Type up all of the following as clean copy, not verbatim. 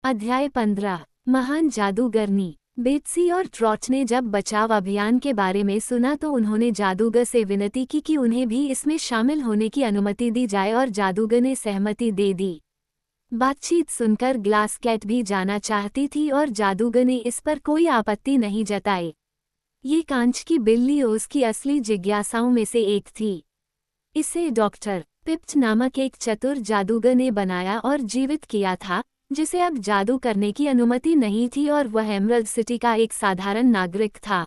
अध्याय 15। महान जादूगरनी। बेत्सी और ट्रॉट ने जब बचाव अभियान के बारे में सुना तो उन्होंने जादूगर से विनती की कि उन्हें भी इसमें शामिल होने की अनुमति दी जाए और जादूगर ने सहमति दे दी। बातचीत सुनकर ग्लास कैट भी जाना चाहती थी और जादूगर ने इस पर कोई आपत्ति नहीं जताई। ये कांच की बिल्ली ओज की असली जिज्ञासाओं में से एक थी। इसे डॉक्टर पिप्ट नामक एक चतुर जादूगर ने बनाया और जीवित किया था, जिसे अब जादू करने की अनुमति नहीं थी और वह एमरल्ड सिटी का एक साधारण नागरिक था।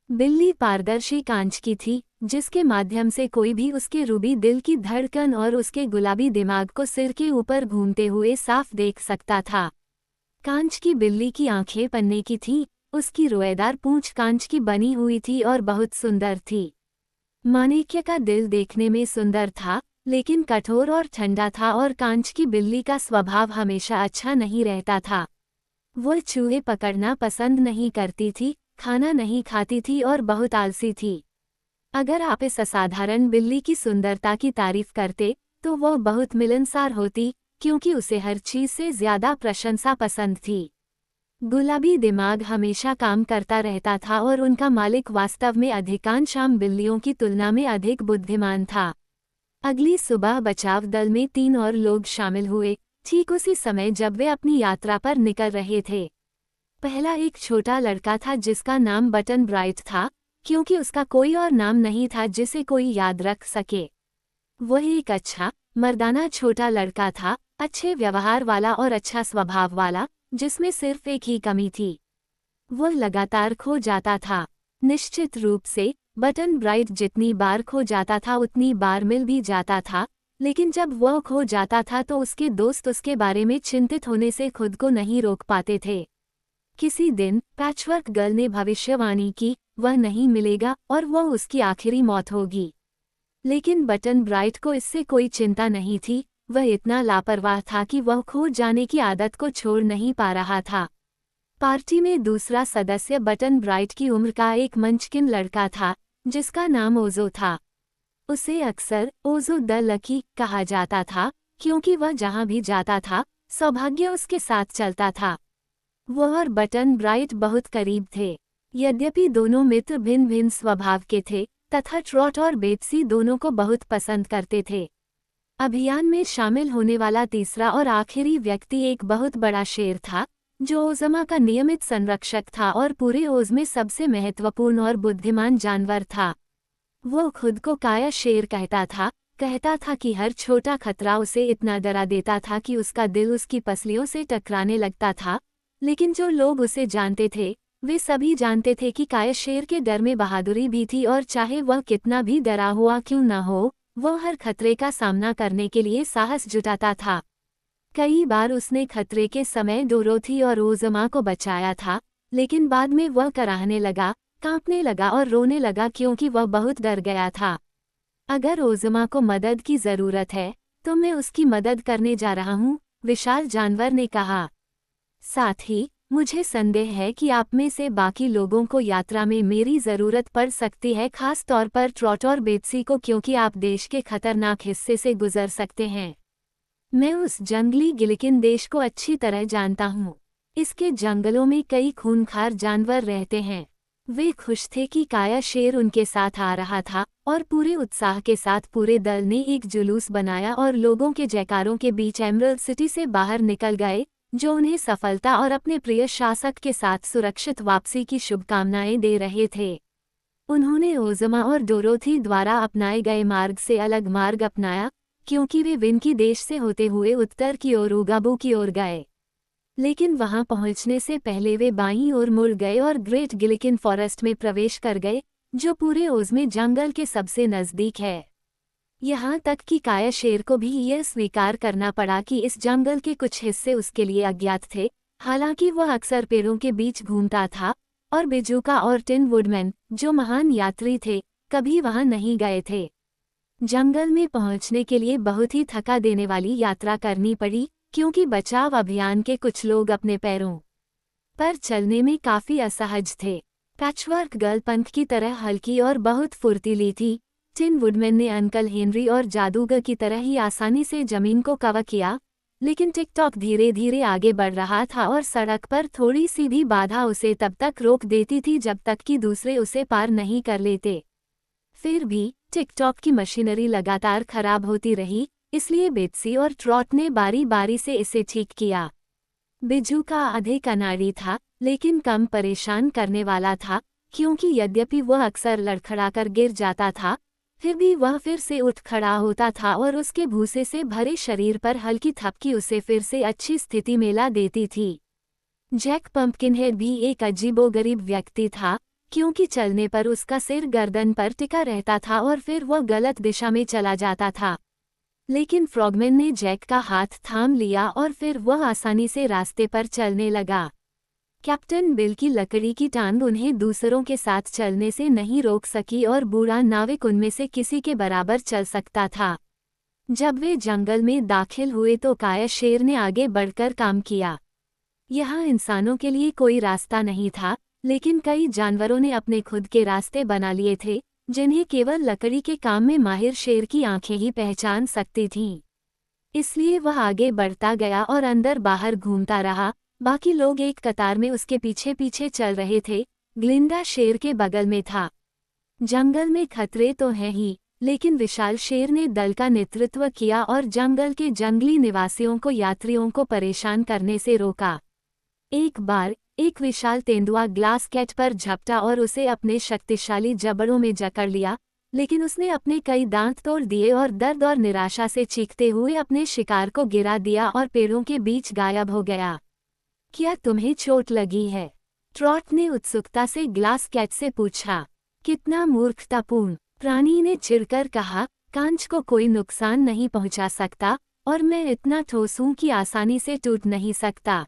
बिल्ली पारदर्शी कांच की थी, जिसके माध्यम से कोई भी उसके रूबी दिल की धड़कन और उसके गुलाबी दिमाग को सिर के ऊपर घूमते हुए साफ देख सकता था। कांच की बिल्ली की आंखें पन्ने की थीं, उसकी रोएदार पूंछ कांच की बनी हुई थी और बहुत सुंदर थी। माणिक्य का दिल देखने में सुंदर था, लेकिन कठोर और ठंडा था और कांच की बिल्ली का स्वभाव हमेशा अच्छा नहीं रहता था। वह चूहे पकड़ना पसंद नहीं करती थी, खाना नहीं खाती थी और बहुत आलसी थी। अगर आप इस असाधारण बिल्ली की सुंदरता की तारीफ करते तो वह बहुत मिलनसार होती, क्योंकि उसे हर चीज से ज्यादा प्रशंसा पसंद थी। गुलाबी दिमाग हमेशा काम करता रहता था और उनका मालिक वास्तव में अधिकांश आम बिल्लियों की तुलना में अधिक बुद्धिमान था। अगली सुबह बचाव दल में 3 और लोग शामिल हुए, ठीक उसी समय जब वे अपनी यात्रा पर निकल रहे थे। पहला एक छोटा लड़का था जिसका नाम बटन ब्राइट था, क्योंकि उसका कोई और नाम नहीं था जिसे कोई याद रख सके। वह एक अच्छा, मर्दाना छोटा लड़का था, अच्छे व्यवहार वाला और अच्छा स्वभाव वाला, जिसमें सिर्फ एक ही कमी थी। वह लगातार खो जाता था। निश्चित रूप से बटन ब्राइट जितनी बार खो जाता था उतनी बार मिल भी जाता था, लेकिन जब वह खो जाता था तो उसके दोस्त उसके बारे में चिंतित होने से खुद को नहीं रोक पाते थे। किसी दिन पैचवर्क गर्ल ने भविष्यवाणी की, वह नहीं मिलेगा और वह उसकी आखिरी मौत होगी। लेकिन बटन ब्राइट को इससे कोई चिंता नहीं थी। वह इतना लापरवाह था कि वह खो जाने की आदत को छोड़ नहीं पा रहा था। पार्टी में दूसरा सदस्य बटन ब्राइट की उम्र का एक मंचकिन लड़का था, जिसका नाम ओजो था। उसे अक्सर ओजो द लकी कहा जाता था, क्योंकि वह जहां भी जाता था सौभाग्य उसके साथ चलता था। वह और बटन ब्राइट बहुत करीब थे। यद्यपि दोनों मित्र भिन्न भिन्न स्वभाव के थे, तथा ट्रॉट और बेत्सी दोनों को बहुत पसंद करते थे। अभियान में शामिल होने वाला तीसरा और आखिरी व्यक्ति एक बहुत बड़ा शेर था, जो ओज़मा का नियमित संरक्षक था और पूरे ओज़ में सबसे महत्वपूर्ण और बुद्धिमान जानवर था। वो खुद को काया शेर कहता था कि हर छोटा खतरा उसे इतना डरा देता था कि उसका दिल उसकी पसलियों से टकराने लगता था। लेकिन जो लोग उसे जानते थे, वे सभी जानते थे कि काया शेर के डर में बहादुरी भी थी और चाहे वह कितना भी डरा हुआ क्यों न हो, वह हर खतरे का सामना करने के लिए साहस जुटाता था। कई बार उसने खतरे के समय डोरोथी और ओज़मा को बचाया था, लेकिन बाद में वह कराहने लगा, कांपने लगा और रोने लगा क्योंकि वह बहुत डर गया था। अगर ओज़मा को मदद की ज़रूरत है, तो मैं उसकी मदद करने जा रहा हूँ, विशाल जानवर ने कहा। साथ ही, मुझे संदेह है कि आप में से बाकी लोगों को यात्रा में मेरी ज़रूरत पड़ सकती है, खास तौर पर ट्रॉट और बेत्सी को, क्योंकि आप देश के खतरनाक हिस्से से गुजर सकते हैं। मैं उस जंगली गिलिकिन देश को अच्छी तरह जानता हूँ। इसके जंगलों में कई खूंखार जानवर रहते हैं। वे खुश थे कि काया शेर उनके साथ आ रहा था और पूरे उत्साह के साथ पूरे दल ने एक जुलूस बनाया और लोगों के जयकारों के बीच एमरल्ड सिटी से बाहर निकल गए, जो उन्हें सफलता और अपने प्रिय शासक के साथ सुरक्षित वापसी की शुभकामनाएं दे रहे थे। उन्होंने ओज़मा और डोरोथी द्वारा अपनाए गए मार्ग से अलग मार्ग अपनाया, क्योंकि वे विनकी देश से होते हुए उत्तर की ओर उगाबू की ओर गए। लेकिन वहां पहुंचने से पहले वे बाईं ओर मुड़ गए और ग्रेट गिलिकिन फॉरेस्ट में प्रवेश कर गए, जो पूरे ओज़ में जंगल के सबसे नज़दीक है। यहाँ तक कि काया शेर को भी यह स्वीकार करना पड़ा कि इस जंगल के कुछ हिस्से उसके लिए अज्ञात थे। हालांकि वह अक्सर पेड़ों के बीच घूमता था और बिजूका और टिन वुडमैन, जो महान यात्री थे, कभी वहां नहीं गए थे। जंगल में पहुंचने के लिए बहुत ही थका देने वाली यात्रा करनी पड़ी, क्योंकि बचाव अभियान के कुछ लोग अपने पैरों पर चलने में काफी असहज थे। पैचवर्क गर्ल पंख की तरह हल्की और बहुत फुर्तीली थी। टिन वुडमैन ने अंकल हेनरी और जादूगर की तरह ही आसानी से जमीन को कवर किया, लेकिन टिकटॉक धीरे धीरे आगे बढ़ रहा था और सड़क पर थोड़ी सी भी बाधा उसे तब तक रोक देती थी जब तक कि दूसरे उसे पार नहीं कर लेते। फिर भी टिकटॉक की मशीनरी लगातार खराब होती रही, इसलिए बेत्सी और ट्रॉट ने बारी बारी से इसे ठीक किया। बिजू का अधिक अनाड़ी था, लेकिन कम परेशान करने वाला था, क्योंकि यद्यपि वह अक्सर लड़खड़ाकर गिर जाता था, फिर भी वह फिर से उठ खड़ा होता था और उसके भूसे से भरे शरीर पर हल्की थपकी उसे फिर से अच्छी स्थिति में ला देती थी। जैक पंपकिनहेड भी एक अजीबोगरीब व्यक्ति था, क्योंकि चलने पर उसका सिर गर्दन पर टिका रहता था और फिर वह गलत दिशा में चला जाता था। लेकिन फ्रॉगमैन ने जैक का हाथ थाम लिया और फिर वह आसानी से रास्ते पर चलने लगा। कैप्टन बिल की लकड़ी की टांग उन्हें दूसरों के साथ चलने से नहीं रोक सकी और बूढ़ा नाविक उनमें से किसी के बराबर चल सकता था। जब वे जंगल में दाखिल हुए तो काया शेर ने आगे बढ़कर काम किया। यहाँ इंसानों के लिए कोई रास्ता नहीं था, लेकिन कई जानवरों ने अपने खुद के रास्ते बना लिए थे, जिन्हें केवल लकड़ी के काम में माहिर शेर की आंखें ही पहचान सकती थीं। इसलिए वह आगे बढ़ता गया और अंदर बाहर घूमता रहा। बाकी लोग एक कतार में उसके पीछे पीछे चल रहे थे। ग्लिंडा शेर के बगल में था। जंगल में खतरे तो हैं ही, लेकिन विशाल शेर ने दल का नेतृत्व किया और जंगल के जंगली निवासियों को यात्रियों को परेशान करने से रोका। एक बार एक विशाल तेंदुआ ग्लास कैट पर झपटा और उसे अपने शक्तिशाली जबड़ों में जकड़ लिया, लेकिन उसने अपने कई दांत तोड़ दिए और दर्द और निराशा से चीखते हुए अपने शिकार को गिरा दिया और पेड़ों के बीच गायब हो गया। क्या तुम्हें चोट लगी है? ट्रॉट ने उत्सुकता से ग्लास कैट से पूछा। कितना मूर्खतापूर्ण, प्राणी ने चिढ़कर कहा। कांच को कोई नुकसान नहीं पहुंचा सकता और मैं इतना ठोस हूं कि आसानी से टूट नहीं सकता।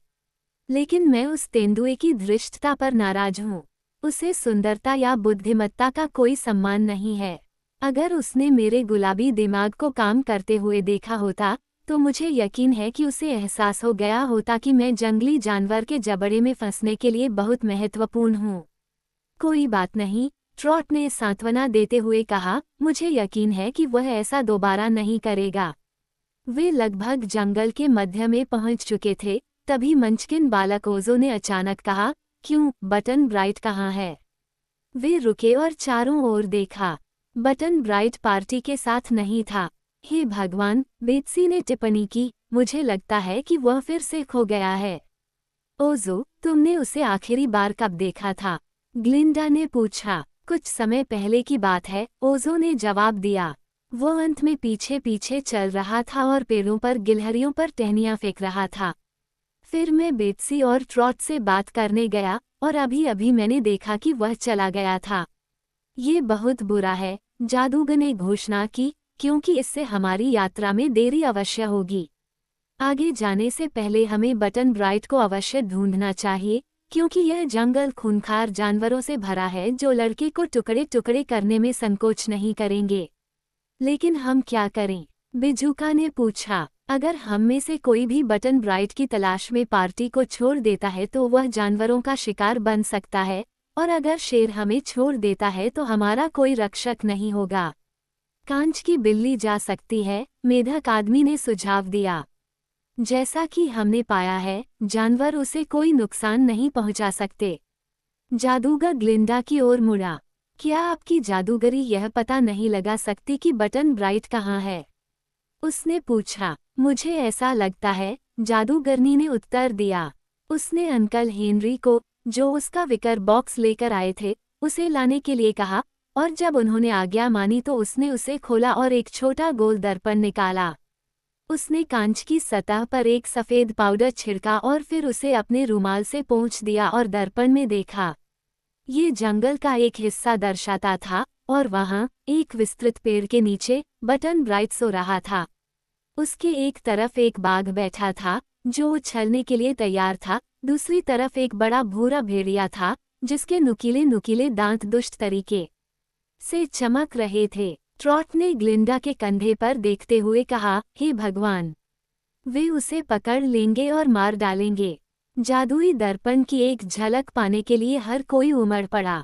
लेकिन मैं उस तेंदुए की धृष्टता पर नाराज हूं। उसे सुंदरता या बुद्धिमत्ता का कोई सम्मान नहीं है। अगर उसने मेरे गुलाबी दिमाग को काम करते हुए देखा होता तो मुझे यकीन है कि उसे एहसास हो गया होता कि मैं जंगली जानवर के जबड़े में फंसने के लिए बहुत महत्वपूर्ण हूँ। कोई बात नहीं, ट्रॉट ने सांत्वना देते हुए कहा, मुझे यकीन है कि वह ऐसा दोबारा नहीं करेगा। वे लगभग जंगल के मध्य में पहुंच चुके थे, तभी मंचकिन बालक ओजो ने अचानक कहा, क्यों, बटन ब्राइट कहाँ है? वे रुके और चारों ओर देखा। बटन ब्राइट पार्टी के साथ नहीं था। हे भगवान, बेत्सी ने टिप्पणी की, मुझे लगता है कि वह फिर से खो गया है। ओजो, तुमने उसे आखिरी बार कब देखा था? ग्लिंडा ने पूछा। कुछ समय पहले की बात है, ओजो ने जवाब दिया। वो अंत में पीछे पीछे चल रहा था और पेड़ों पर गिलहरियों पर टहनियां फेंक रहा था। फिर मैं बेत्सी और ट्रॉट से बात करने गया और अभी अभी मैंने देखा कि वह चला गया था। ये बहुत बुरा है, जादूगर ने घोषणा की, क्योंकि इससे हमारी यात्रा में देरी अवश्य होगी। आगे जाने से पहले हमें बटन ब्राइट को अवश्य ढूंढना चाहिए, क्योंकि यह जंगल खूंखार जानवरों से भरा है जो लड़के को टुकड़े टुकड़े करने में संकोच नहीं करेंगे। लेकिन हम क्या करें? बिजूका ने पूछा। अगर हम में से कोई भी बटन ब्राइट की तलाश में पार्टी को छोड़ देता है तो वह जानवरों का शिकार बन सकता है, और अगर शेर हमें छोड़ देता है तो हमारा कोई रक्षक नहीं होगा। कांच की बिल्ली जा सकती है, मेढक आदमी ने सुझाव दिया। जैसा कि हमने पाया है, जानवर उसे कोई नुकसान नहीं पहुंचा सकते। जादूगर ग्लिंडा की ओर मुड़ा। क्या आपकी जादूगरी यह पता नहीं लगा सकती कि बटन ब्राइट कहाँ है? उसने पूछा। मुझे ऐसा लगता है, जादूगरनी ने उत्तर दिया। उसने अंकल हेनरी को, जो उसका विकर बॉक्स लेकर आए थे, उसे लाने के लिए कहा, और जब उन्होंने आज्ञा मानी तो उसने उसे खोला और एक छोटा गोल दर्पण निकाला। उसने कांच की सतह पर एक सफ़ेद पाउडर छिड़का और फिर उसे अपने रुमाल से पोंछ दिया और दर्पण में देखा। ये जंगल का एक हिस्सा दर्शाता था, और वहाँ, एक विस्तृत पेड़ के नीचे, बटन ब्राइट सो रहा था। उसके एक तरफ एक बाघ बैठा था, जो उछलने के लिए तैयार था, दूसरी तरफ एक बड़ा भूरा भेड़िया था, जिसके नुकीले नुकीले दांत दुष्ट तरीके से चमक रहे थे। ट्रॉट ने ग्लिंडा के कंधे पर देखते हुए कहा, हे भगवान! वे उसे पकड़ लेंगे और मार डालेंगे। जादुई दर्पण की एक झलक पाने के लिए हर कोई उमड़ पड़ा।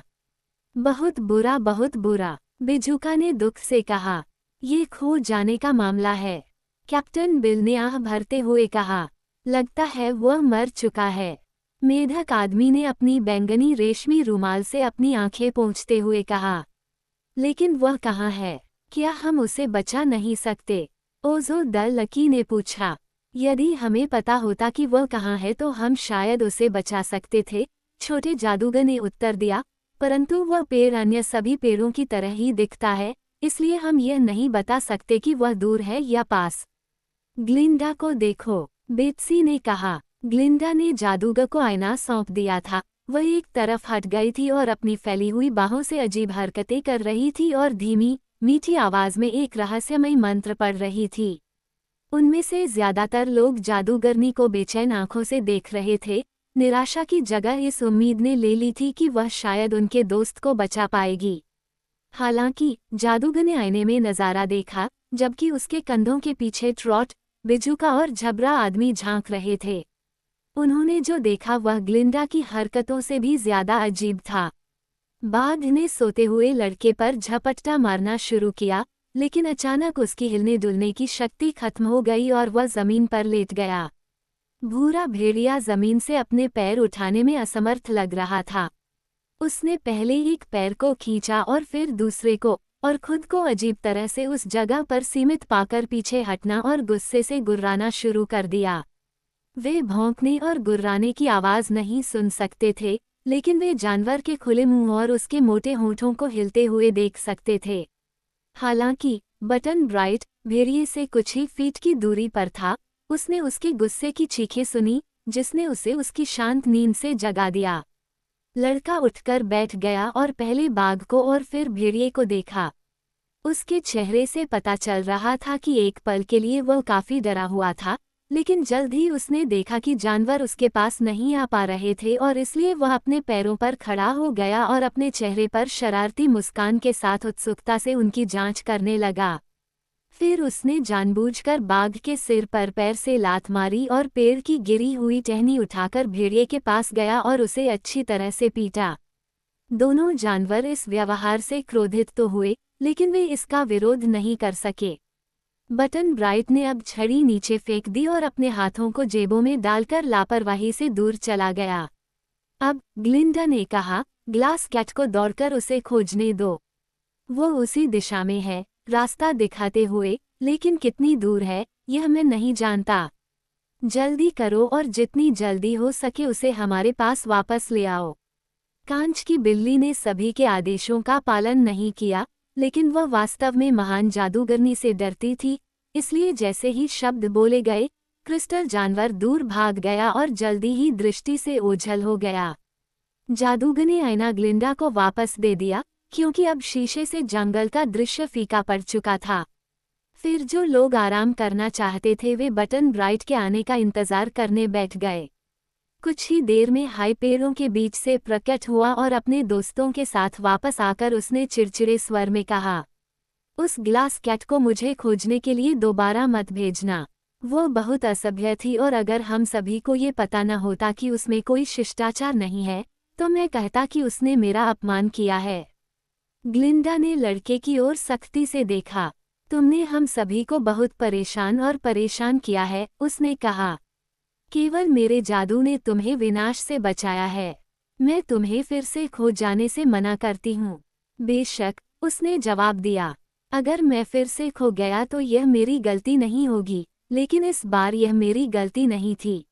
बहुत बुरा, बहुत बुरा, बिजूका ने दुख से कहा। ये खो जाने का मामला है। कैप्टन बिल ने आह भरते हुए कहा। लगता है वह मर चुका है। मेढक आदमी ने अपनी बैंगनी रेशमी रुमाल से अपनी आंखें पोंछते हुए कहा। लेकिन वह कहाँ है? क्या हम उसे बचा नहीं सकते? ओज़ो द लकी ने पूछा। यदि हमें पता होता कि वह कहाँ है तो हम शायद उसे बचा सकते थे, छोटे जादूगर ने उत्तर दिया, परंतु वह पेड़ अन्य सभी पेड़ों की तरह ही दिखता है, इसलिए हम यह नहीं बता सकते कि वह दूर है या पास। ग्लिंडा को देखो, बेत्सी ने कहा। ग्लिंडा ने जादूगर को आईना सौंप दिया था। वह एक तरफ हट गई थी और अपनी फैली हुई बाहों से अजीब हरकतें कर रही थी और धीमी, मीठी आवाज में एक रहस्यमय मंत्र पढ़ रही थी। उनमें से ज्यादातर लोग जादूगरनी को बेचैन आंखों से देख रहे थे। निराशा की जगह इस उम्मीद ने ले ली थी कि वह शायद उनके दोस्त को बचा पाएगी। हालांकि जादूगर ने आईने में नजारा देखा, जबकि उसके कंधों के पीछे ट्रॉट, बिजुका और झबरा आदमी झांक रहे थे। उन्होंने जो देखा वह ग्लिंडा की हरकतों से भी ज्यादा अजीब था। बाघ ने सोते हुए लड़के पर झपट्टा मारना शुरू किया, लेकिन अचानक उसकी हिलने डुलने की शक्ति खत्म हो गई और वह जमीन पर लेट गया। भूरा भेड़िया जमीन से अपने पैर उठाने में असमर्थ लग रहा था। उसने पहले एक पैर को खींचा और फिर दूसरे को, और खुद को अजीब तरह से उस जगह पर सीमित पाकर पीछे हटना और गुस्से से गुर्राना शुरू कर दिया। वे भौंकने और गुर्राने की आवाज नहीं सुन सकते थे, लेकिन वे जानवर के खुले मुंह और उसके मोटे होठों को हिलते हुए देख सकते थे। हालांकि बटन ब्राइट भेड़िए से कुछ ही फीट की दूरी पर था। उसने उसके गुस्से की चीखें सुनी, जिसने उसे उसकी शांत नींद से जगा दिया। लड़का उठकर बैठ गया और पहले बाघ को और फिर भेड़िए को देखा। उसके चेहरे से पता चल रहा था कि एक पल के लिए वह काफी डरा हुआ था, लेकिन जल्द ही उसने देखा कि जानवर उसके पास नहीं आ पा रहे थे और इसलिए वह अपने पैरों पर खड़ा हो गया और अपने चेहरे पर शरारती मुस्कान के साथ उत्सुकता से उनकी जांच करने लगा। फिर उसने जानबूझकर बाघ के सिर पर पैर से लात मारी और पेड़ की गिरी हुई टहनी उठाकर भेड़िए के पास गया और उसे अच्छी तरह से पीटा। दोनों जानवर इस व्यवहार से क्रोधित तो हुए, लेकिन वे इसका विरोध नहीं कर सके। बटन ब्राइट ने अब छड़ी नीचे फेंक दी और अपने हाथों को जेबों में डालकर लापरवाही से दूर चला गया। अब ग्लिंडा ने कहा, ग्लास कैट को दौड़कर उसे खोजने दो। वो उसी दिशा में है, रास्ता दिखाते हुए, लेकिन कितनी दूर है यह मैं नहीं जानता। जल्दी करो और जितनी जल्दी हो सके उसे हमारे पास वापस ले आओ। कांच की बिल्ली ने सभी के आदेशों का पालन नहीं किया, लेकिन वह वास्तव में महान जादूगरनी से डरती थी, इसलिए जैसे ही शब्द बोले गए, क्रिस्टल जानवर दूर भाग गया और जल्दी ही दृष्टि से ओझल हो गया। जादूगर ने आईना ग्लिंडा को वापस दे दिया, क्योंकि अब शीशे से जंगल का दृश्य फीका पड़ चुका था। फिर जो लोग आराम करना चाहते थे वे बटन ब्राइट के आने का इंतजार करने बैठ गए। कुछ ही देर में हाई पेड़ों के बीच से प्रकट हुआ और अपने दोस्तों के साथ वापस आकर उसने चिड़चिड़े स्वर में कहा, उस ग्लास कैट को मुझे खोजने के लिए दोबारा मत भेजना। वो बहुत असभ्य थी और अगर हम सभी को ये पता न होता कि उसमें कोई शिष्टाचार नहीं है, तो मैं कहता कि उसने मेरा अपमान किया है। ग्लिंडा ने लड़के की ओर सख्ती से देखा। तुमने हम सभी को बहुत परेशान किया है, उसने कहा। केवल मेरे जादू ने तुम्हें विनाश से बचाया है। मैं तुम्हें फिर से खो जाने से मना करती हूँ। बेशक, उसने जवाब दिया। अगर मैं फिर से खो गया तो यह मेरी गलती नहीं होगी, लेकिन इस बार यह मेरी गलती नहीं थी।